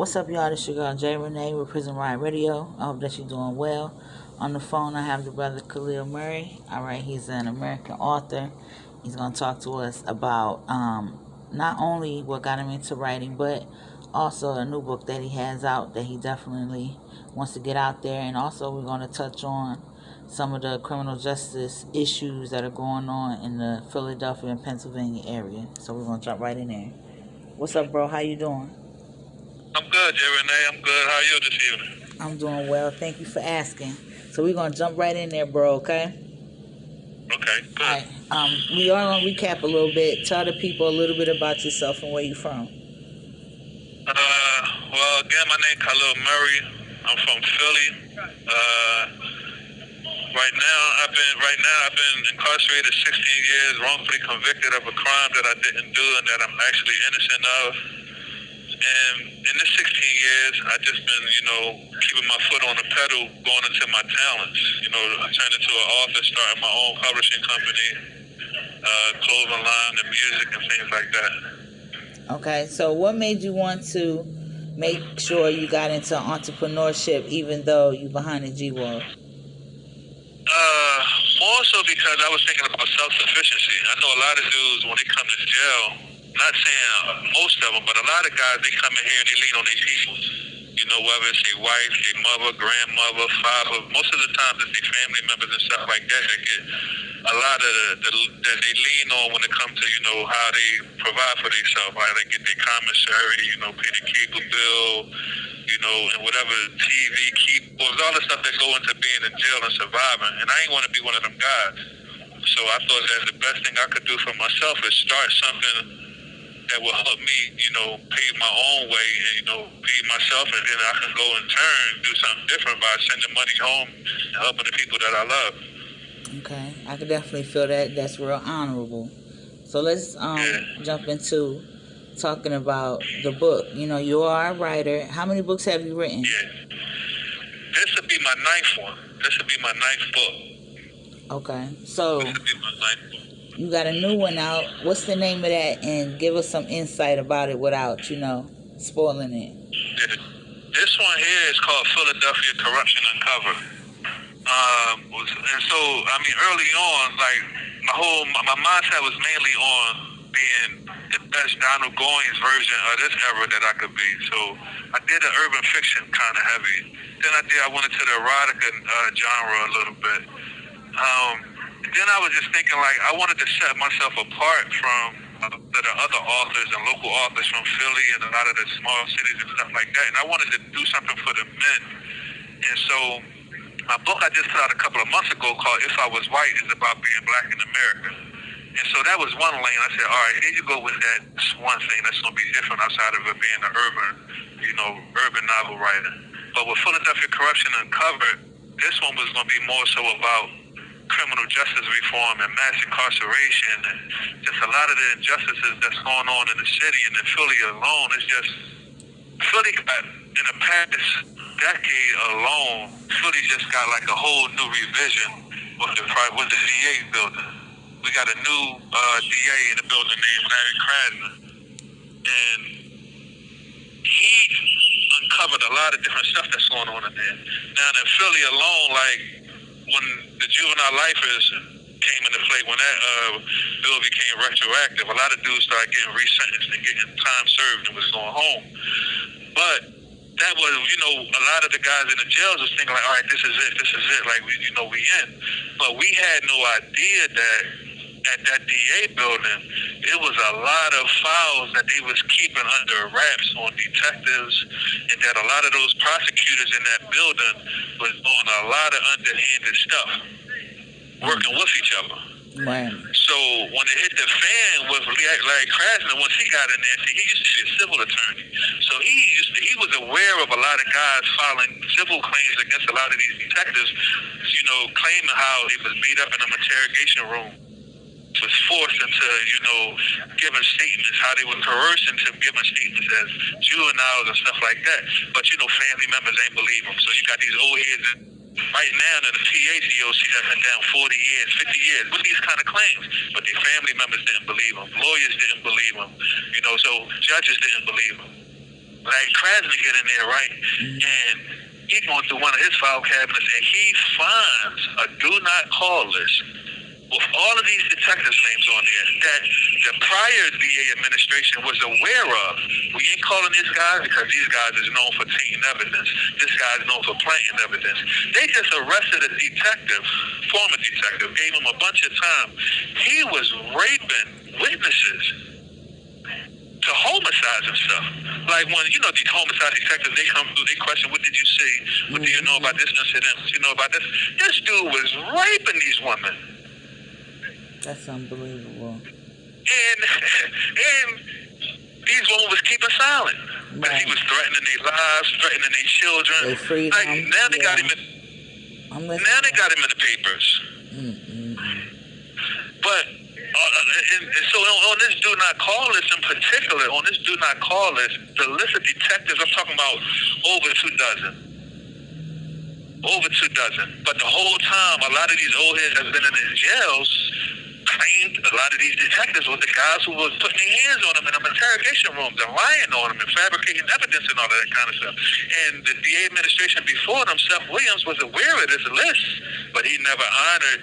What's up, y'all? This your girl J Renee with Prison Riot Radio. I hope that you're doing well. On the phone, I have the brother Khalil Murray. All right, he's an American author. He's going to talk to us about not only what got him into writing, but also a new book that he has out that he definitely wants to get out there. And also, we're going to touch on some of the criminal justice issues that are going on in the Philadelphia and Pennsylvania area. So we're going to jump right in there. What's up, bro? How you doing? I'm good, J. Renee. I'm good. How are you this evening? I'm doing well. Thank you for asking. So we're gonna jump right in there, bro. Okay. Okay. Good. All right. We are gonna recap a little bit. Tell the people a little bit about yourself and where you from. Well, again, my name is Khalil Murray. I'm from Philly. Right now I've been incarcerated 16 years, wrongfully convicted of a crime that I didn't do and that I'm actually innocent of. And in this 16 years, I just been, keeping my foot on the pedal, going into my talents. I turned into an author, starting my own publishing company, clothing line and music and things like that. Okay, so what made you want to make sure you got into entrepreneurship even though you behind the G-Wall? More so because I was thinking about self-sufficiency. I know a lot of dudes, when they come to jail, not saying most of them, but a lot of guys, they come in here and they lean on their people. Whether it's their wife, their mother, grandmother, father, most of the time it's their family members and stuff like that that get a lot of that they lean on when it comes to, how they provide for themselves, how they get their commissary, pay the cable bill, and whatever TV, keyboards, all the stuff that go into being in jail and surviving. And I ain't want to be one of them guys. So I thought that the best thing I could do for myself is start something that will help me, pay my own way and, feed myself, and then I can go in turn do something different by sending money home and helping the people that I love. Okay, I can definitely feel that. That's real honorable. So let's jump into talking about the book. You are a writer. How many books have you written? Yeah. This would be my ninth one. This would be my ninth book. Okay, so this would be my ninth book. You got a new one out. What's the name of that? And give us some insight about it without, spoiling it. Yeah. This one here is called Philadelphia Corruption Uncovered. And so, early on, like, my mindset was mainly on being the best Donald Goines version of this era that I could be. So I did an urban fiction kind of heavy. Then I went into the erotica genre a little bit. Then I was just thinking, like, I wanted to set myself apart from the other authors and local authors from Philly and a lot of the small cities and stuff like that. And I wanted to do something for the men. And so my book I just put out a couple of months ago called If I Was White is about being black in America. And so that was one lane. I said, all right, here you go with that one thing that's going to be different outside of it being an urban novel writer. But with Philadelphia Corruption Uncovered, this one was going to be more so about criminal justice reform and mass incarceration and just a lot of the injustices that's going on in the city. And in Philly alone, it's just Philly got, in the past decade alone, Philly just got like a whole new revision with the DA building. We got a new DA in the building named Larry Cradden, and he uncovered a lot of different stuff that's going on in there. Now in Philly alone, like, when the juvenile lifers came into play, when that bill became retroactive, a lot of dudes started getting resentenced and getting time served and was going home. But that was, a lot of the guys in the jails was thinking like, all right, this is it, like, we in. But we had no idea that at that DA building, it was a lot of files that they was keeping under wraps on detectives, and that a lot of those prosecutors in that building was doing a lot of underhanded stuff, working with each other. Right. So when it hit the fan with Larry Krasner, once he got in there, he used to be a civil attorney. So he was aware of a lot of guys filing civil claims against a lot of these detectives, claiming how they was beat up in an interrogation room, was forced into, giving statements, how they were coerced into giving statements as juveniles and stuff like that. But, family members ain't believe them. So you got these old heads right now in the PACOC that been down 40 years, 50 years with these kind of claims. But their family members didn't believe them. Lawyers didn't believe them. So judges didn't believe them. Larry Krasner get in there, right? And he going through one of his file cabinets, and he finds a do not call list with all of these detectives' names on there that the prior DA administration was aware of. We ain't calling these guys because these guys is known for tainting evidence. This guy is known for planting evidence. They just arrested a detective, former detective, gave him a bunch of time. He was raping witnesses to homicides and stuff. Like when, you know, these homicide detectives, they come through, they question, what did you see? What do you know about this incident? What do you know about this? This dude was raping these women. That's unbelievable. And these women was keeping silent. Because he was threatening their lives, threatening their children. They freed like, him. Now they got him in the papers. But and so on this do not call list in particular, on this do not call list, the list of detectives, I'm talking about over 2 dozen. Over 2 dozen. But the whole time, a lot of these old heads have been in these jails, claimed a lot of these detectives were the guys who was putting their hands on them in them interrogation rooms and lying on them and fabricating evidence and all of that kind of stuff. And the DA administration before them, Seth Williams, was aware of this list, but he never honored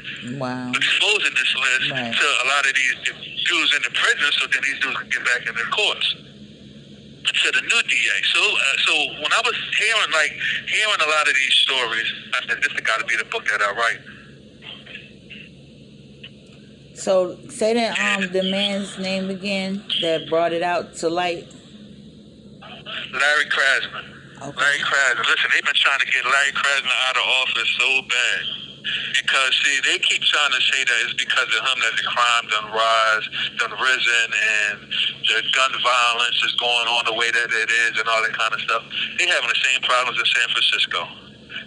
exposing this list to a lot of these dudes in the prison so then these dudes can get back in their courts. To the new DA. So when I was hearing a lot of these stories, I said, this has got to be the book that I write. So say that the man's name again that brought it out to light. Larry Krasner. Okay. Larry Krasner. Listen, they've been trying to get Larry Krasner out of office so bad. Because, see, they keep trying to say that it's because of him that the crime done risen, and the gun violence is going on the way that it is and all that kind of stuff. They're having the same problems in San Francisco.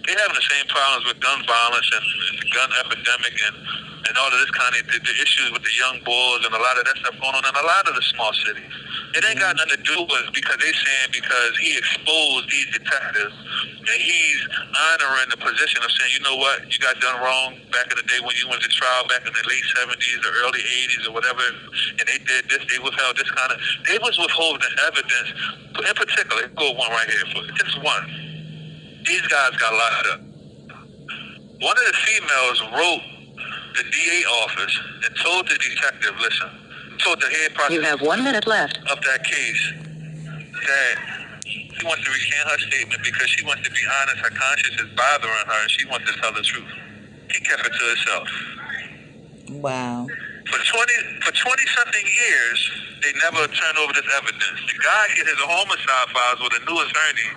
They're having the same problems with gun violence and the gun epidemic and all of this kind of the issues with the young boys and a lot of that stuff going on in a lot of the small cities. It ain't got nothing to do with because they saying because he exposed these detectives and he's honoring the position of saying, you know what, you got done wrong back in the day when you went to trial back in the late 70s or early 80s or whatever, and they did this, they withheld this kind of, they was withholding evidence. In particular, go one right here, for just one. These guys got locked up. One of the females wrote the DA office and told the detective, listen, told the head prosecutor, you have 1 minute left, of that case that she wants to recant her statement because she wants to be honest. Her conscience is bothering her and she wants to tell the truth. He kept it to herself. Wow. For 20-something years, they never turned over this evidence. The guy hit his homicide files with a new attorney.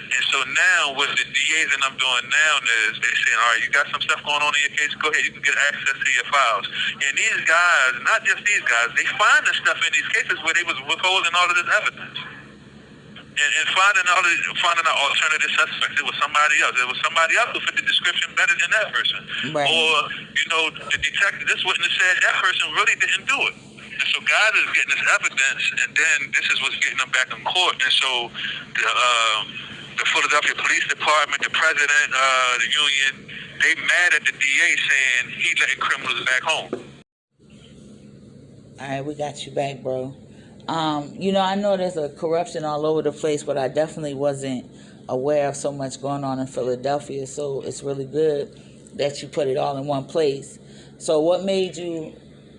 And so now what the DAs and I'm doing now is they're saying, all right, you got some stuff going on in your case, go ahead, you can get access to your files. And these guys, not just these guys, they find the stuff in these cases where they was withholding all of this evidence. And finding out alternative suspects. It was somebody else. It was somebody else who fit the description better than that person. Right. Or, you know, the detective, this witness said that person really didn't do it. And so God is getting this evidence, and then this is what's getting them back in court. And so the Philadelphia Police Department, the president, the union, they mad at the DA saying he letting criminals back home. All right, we got you back, bro. You know, I know there's a corruption all over the place, but I definitely wasn't aware of so much going on in Philadelphia. So it's really good that you put it all in one place. So what made you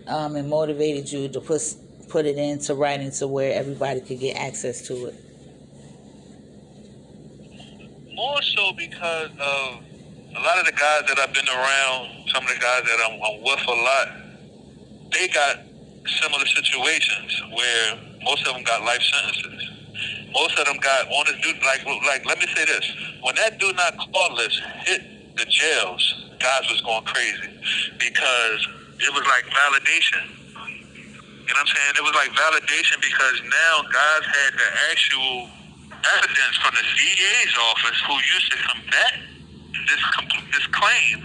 and motivated you to put it into writing to where everybody could get access to it? More so because of a lot of the guys that I've been around, some of the guys that I'm with a lot, they got similar situations where most of them got life sentences. Most of them got on this like let me say this. When that do not call list hit the jails, guys was going crazy because it was like validation. You know what I'm saying? It was like validation because now guys had the actual evidence from the DA's office who used to combat this claim.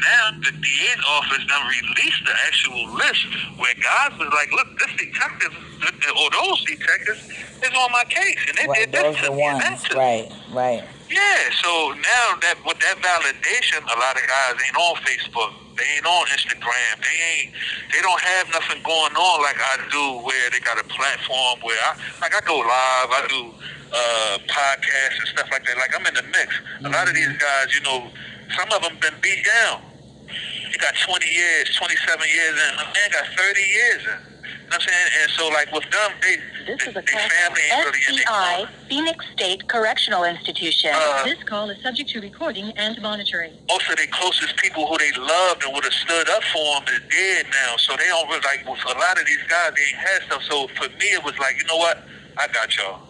Now the DA's office done released the actual list where guys was like, look, this detective or those detectives is on my case, and they right, did this those to are me. Ones. Right. Yeah, so now that with that validation, a lot of guys ain't on Facebook. They ain't on Instagram. They don't have nothing going on like I do where they got a platform where I go live, I do podcasts and stuff like that. Like I'm in the mix. A lot of these guys, some of them been beat down. They got 20 years, 27 years in. A man got 30 years in. You know what I'm saying? And so, like, with them, they family ain't really in SCI, Phoenix State Correctional Institution. This call is subject to recording and monitoring. Most of their closest people who they loved and would have stood up for them is dead now. So they don't really, like, with a lot of these guys, they ain't had stuff. So for me, it was like, you know what? I got y'all.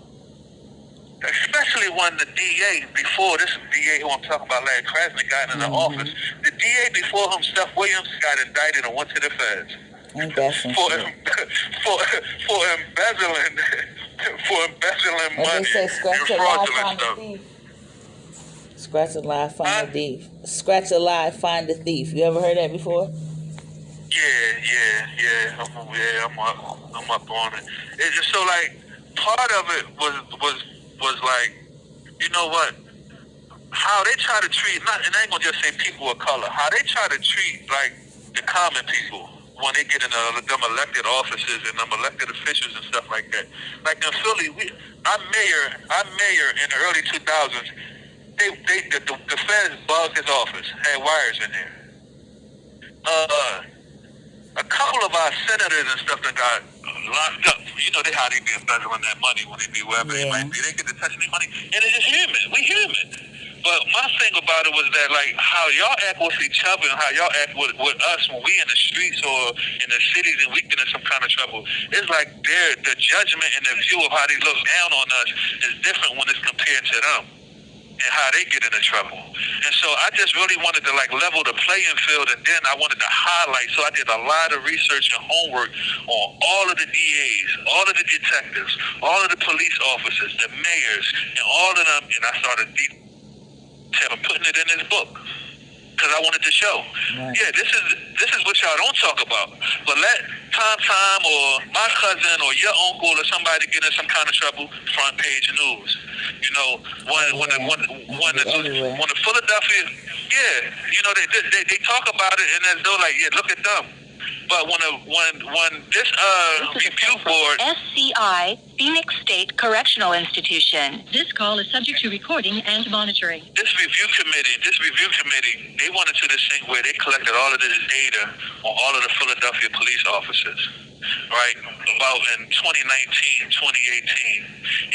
Especially when the DA, before this DA who I'm talking about, Larry Krasner, got in the office, the DA before him, Steph Williams, got indicted and went to the feds. Ain't that some for shit? For embezzling What money they say, scratch and a lie, fraudulent find stuff. a thief. Scratch a lie, find a thief. Scratch a lie, find a thief. You ever heard that before? Yeah. I'm up on it. It's just so like part of it was like, you know what? How they try to treat, not, and I ain't gonna just say people of color, how they try to treat like the common people when they get in them elected offices and them elected officials and stuff like that. Like in Philly, our mayor in the early 2000s, the feds bugged his office, had wires in there. A couple of our senators and stuff that got locked up. You know how they be embezzling that money when they be wherever they might be. They get to touching their money, and it's just human. We human. But my thing about it was that, like, how y'all act with each other and how y'all act with us when we in the streets or in the cities and we get in some kind of trouble, it's like the judgment and the view of how they look down on us is different when it's compared to them and how they get into trouble. And so I just really wanted to, like, level the playing field, and then I wanted to highlight. So I did a lot of research and homework on all of the DAs, all of the detectives, all of the police officers, the mayors, and all of them, and I started putting it in this book because I wanted to show. Right. Yeah, this is what y'all don't talk about. But let Tom or my cousin or your uncle or somebody get in some kind of trouble, front page news. You know, when the Philadelphia, they talk about it and as though like, yeah, look at them. But when this review board, SCI, Phoenix State Correctional Institution. This call is subject to recording and monitoring. This review committee, they wanted to this thing where they collected all of this data on all of the Philadelphia police officers, right? About in 2019, 2018.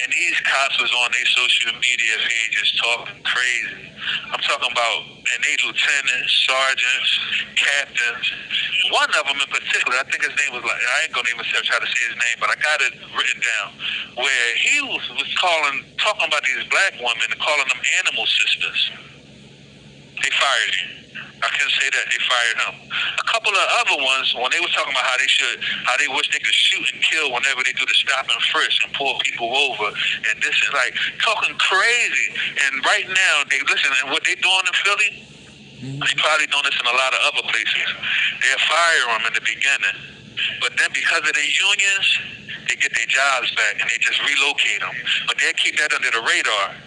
And these cops was on their social media pages talking crazy. I'm talking about, and they lieutenants, sergeants, captains. One of them in particular, I think his name was like, I ain't gonna even try to say his name, but I got it written down, where he was talking about these black women and calling them animal sisters. They fired him. I can say that they fired him. A couple of other ones, when they was talking about how they wish they could shoot and kill whenever they do the stop and frisk and pull people over, and this is like talking crazy. And right now, and what they doing in Philly, they probably doing this in a lot of other places. They'll fire them in the beginning, but then because of their unions, they get their jobs back and they just relocate them. But they'll keep that under the radar.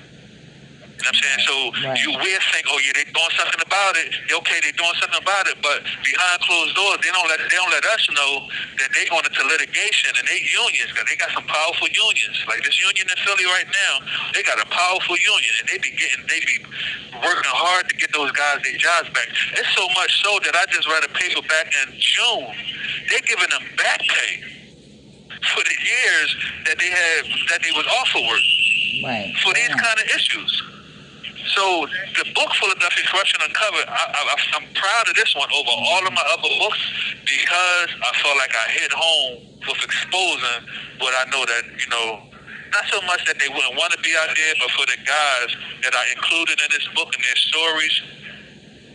You know what I'm saying? So you will think, oh yeah, they doing something about it. Okay, they doing something about it, but behind closed doors, they don't let us know that they going into litigation and they unions, because they got some powerful unions. Like this union in Philly right now, they got a powerful union, and they be working hard to get those guys their jobs back. It's so much so that I just read a paper back in June. They're giving them back pay for the years that they was off of work for these kind of issues. So the book Philadelphia Corruption Uncovered, I'm proud of this one over all of my other books because I felt like I hit home with exposing what I know that, not so much that they wouldn't want to be out there, but for the guys that I included in this book and their stories,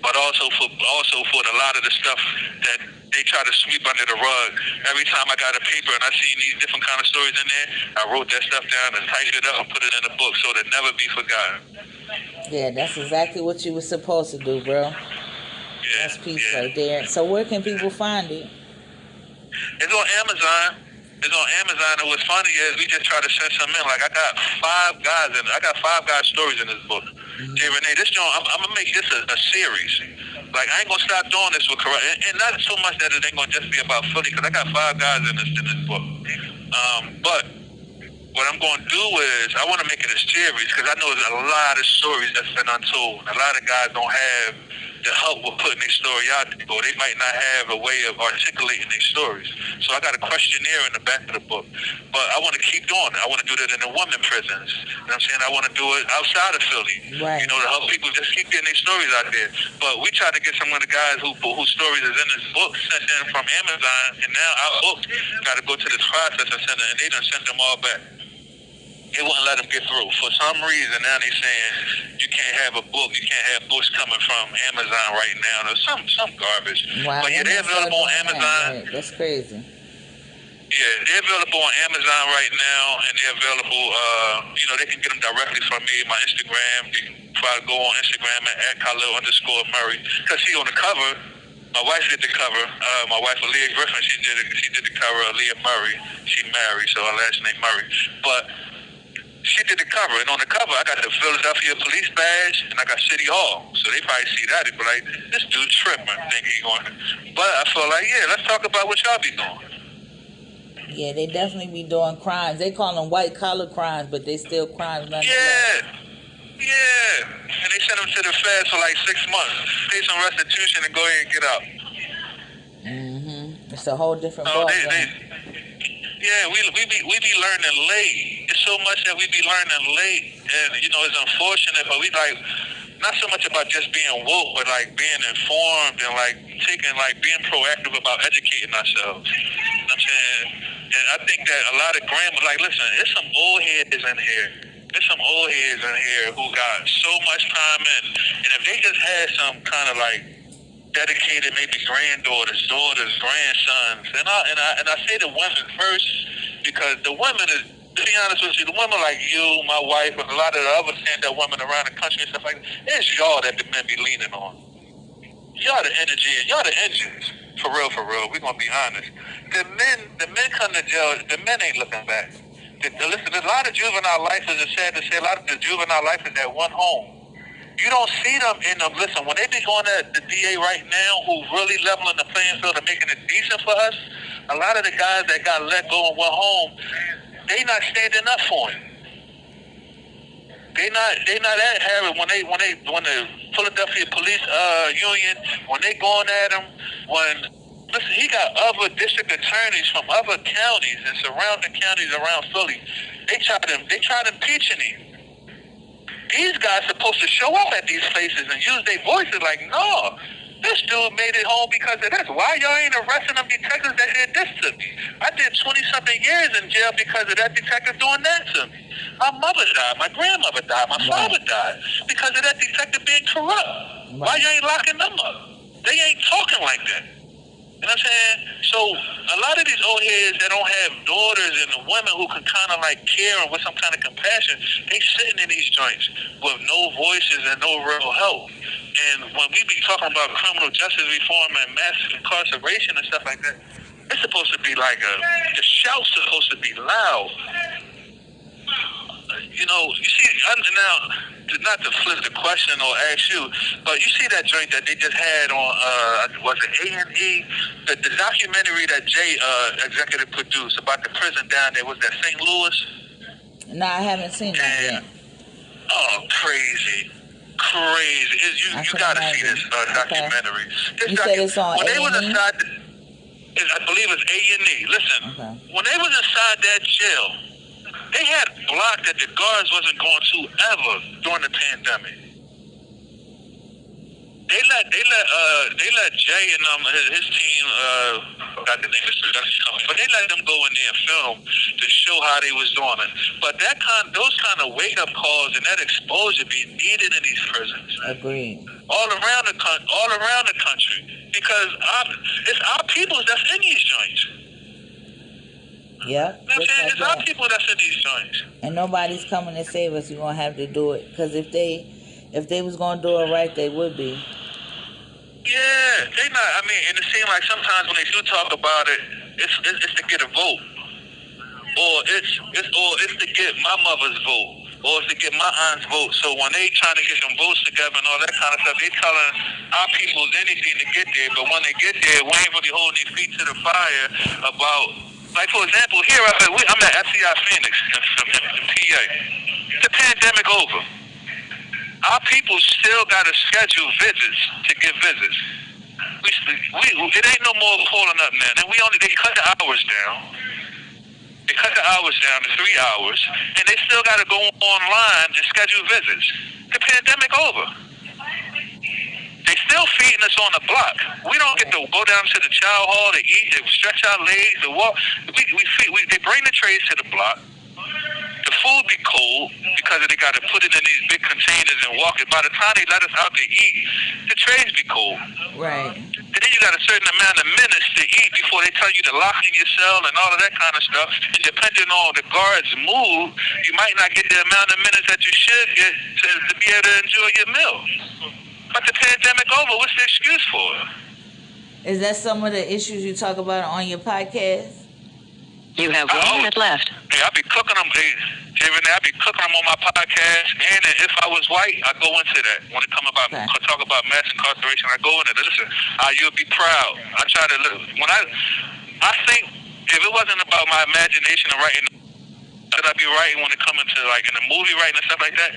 but also for a lot of the stuff that they try to sweep under the rug. Every time I got a paper and I seen these different kind of stories in there, I wrote that stuff down and typed it up and put it in the book so it'll never be forgotten. Yeah, that's exactly what you were supposed to do, bro. Yeah, that's peace right there. So where can people find it? It's on Amazon. It's on Amazon, and what's funny is we just try to send some in. Like I got five guys stories in this book. Jay Renee, this joint, I'm gonna make this a series. Like I ain't gonna stop doing this with corrupt, and not so much that it ain't gonna just be about Philly, because I got five guys in this book. But what I'm going to do is I want to make it a series, because I know there's a lot of stories that's been untold. A lot of guys don't have the help with putting their story out there, or they might not have a way of articulating their stories. So I got a questionnaire in the back of the book. But I want to keep doing it. I want to do that in the women prisons. You know what I'm saying? I want to do it outside of Philly. Right. You know, to help people just keep getting their stories out there. But we try to get some of the guys whose stories is in this book sent in from Amazon, and now our book got to go to this process and send it, and they done sent them all back. They wouldn't let them get through. For some reason, now they're saying you can't have a book, you can't have books coming from Amazon right now. There's some garbage. Wow, but yeah, they're available on Amazon. Right. That's crazy. Yeah, they're available on Amazon right now, and they're available, they can get them directly from me, my Instagram. You can try to go on Instagram at Khalil_Murray. Because see, on the cover, my wife did the cover. My wife, Aaliyah Griffin, she did the cover. Aaliyah Murray, she married, so her last name Murray. But she did the cover, and on the cover, I got the Philadelphia Police badge, and I got City Hall. So they probably see that. They be like, this dude tripping, think he going. But I feel like, yeah, let's talk about what y'all be doing. Yeah, they definitely be doing crimes. They call them white-collar crimes, but they still crimes nonetheless. Yeah. And they send them to the feds for like 6 months. Pay some restitution and go ahead and get out. It's a whole different ballgame. Yeah, we be learning late. It's so much that we be learning late, and it's unfortunate. But we like not so much about just being woke, but like being informed and like being proactive about educating ourselves. You know what I'm saying? And I think that a lot of grandmas, like, listen, there's some old heads in here. There's some old heads in here who got so much time in, and if they just had some kind of like dedicated maybe granddaughters, daughters, grandsons, and I say the women first, because the women is, to be honest with you, the women like you, my wife, and a lot of the other stand-up women around the country and stuff like that, it's y'all that the men be leaning on. Y'all the energy, y'all the engines. For real, we're gonna be honest. The men come to jail, the men ain't looking back. Listen, a lot of juvenile life is sad to say, a lot of the juvenile life is at one home. You don't see them in them. Listen, when they be going at the DA right now, who's really leveling the playing field and making it decent for us, a lot of the guys that got let go and went home, they not standing up for him. They not at Harry when the Philadelphia Police Union, when they going at him, listen, he got other district attorneys from other counties and surrounding counties around Philly. They tried impeaching him. These guys supposed to show up at these places and use their voices like, no, this dude made it home because of this. Why y'all ain't arresting them detectives that did this to me? I did 20-something years in jail because of that detective doing that to me. My mother died. My grandmother died. My father died because of that detective being corrupt. Why you ain't locking them up? They ain't talking like that. You know what I'm saying? So a lot of these old heads that don't have daughters and women who can kind of like care and with some kind of compassion, they sitting in these joints with no voices and no real help. And when we be talking about criminal justice reform and mass incarceration and stuff like that, it's supposed to be like the shout's supposed to be loud. You see, now, not to flip the question or ask you, but you see that joint that they just had on, was it A&E? The documentary that Jay executive produced about the prison down there, was that St. Louis? No, I haven't seen that yet. Oh, crazy. You got to see this documentary. This you said it's on when A&E? They was inside, I believe it's A&E. Listen, when they was inside that jail, they had blocked that the guards wasn't going to ever during the pandemic. They let Jay and his team, forgot the name of the production company, but they let them go in there and film to show how they was doing it. But those kind of wake up calls and that exposure be needed in these prisons. Agreed. All around the country, because it's our people that's in these joints. Yep. You know what I'm saying? It's our people that's in these joints. And nobody's coming to save us. You're going to have to do it. Because if they was going to do it right, they would be. Yeah, they not. I mean, and it seems like sometimes when they do talk about it, it's to get a vote. It's to get my mother's vote, or it's to get my aunt's vote. So when they trying to get some votes together and all that kind of stuff, they telling our people anything to get there. But when they get there, we ain't really holding their feet to the fire about. Like for example, here I'm at FCI Phoenix in PA. The pandemic over. Our people still got to schedule visits to get visits. It ain't no more pulling up now. And they cut the hours down. They cut the hours down to 3 hours, and they still got to go online to schedule visits. The pandemic over. They still feeding us on the block. We don't get to go down to the child hall to eat, to stretch our legs, to walk. They bring the trays to the block. The food be cold because they got to put it in these big containers and walk it. By the time they let us out to eat, the trays be cold. Right. And then you got a certain amount of minutes to eat before they tell you to lock in your cell and all of that kind of stuff. And depending on the guard's mood, you might not get the amount of minutes that you should get to be able to enjoy your meal. But the pandemic over, what's the excuse for it? Is that some of the issues you talk about on your podcast? You have 1 minute left. Hey, I be cooking them. I be cooking them on my podcast. And if I was white, I go into that. When it come about talk about mass incarceration, I go into that. Listen, you'll be proud. I try to live. I think if it wasn't about my imagination and writing that I be writing when it comes into like in the movie writing and stuff like that.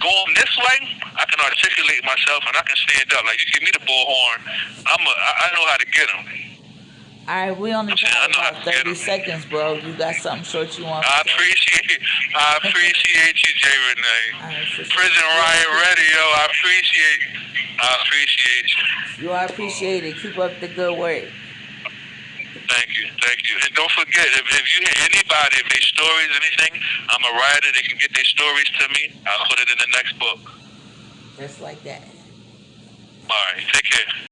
Going this way, I can articulate myself and I can stand up. Like you give me the bullhorn, I know how to get them. All right, we only got about 30 seconds, bro. You got something short you want to say? I appreciate you, Jay Renee. Right, Prison Riot Radio, I appreciate you. You are appreciated. Keep up the good work. Thank you. And don't forget, if you hear anybody, if they stories, anything, I'm a writer. They can get their stories to me. I'll put it in the next book. Just like that. All right, take care.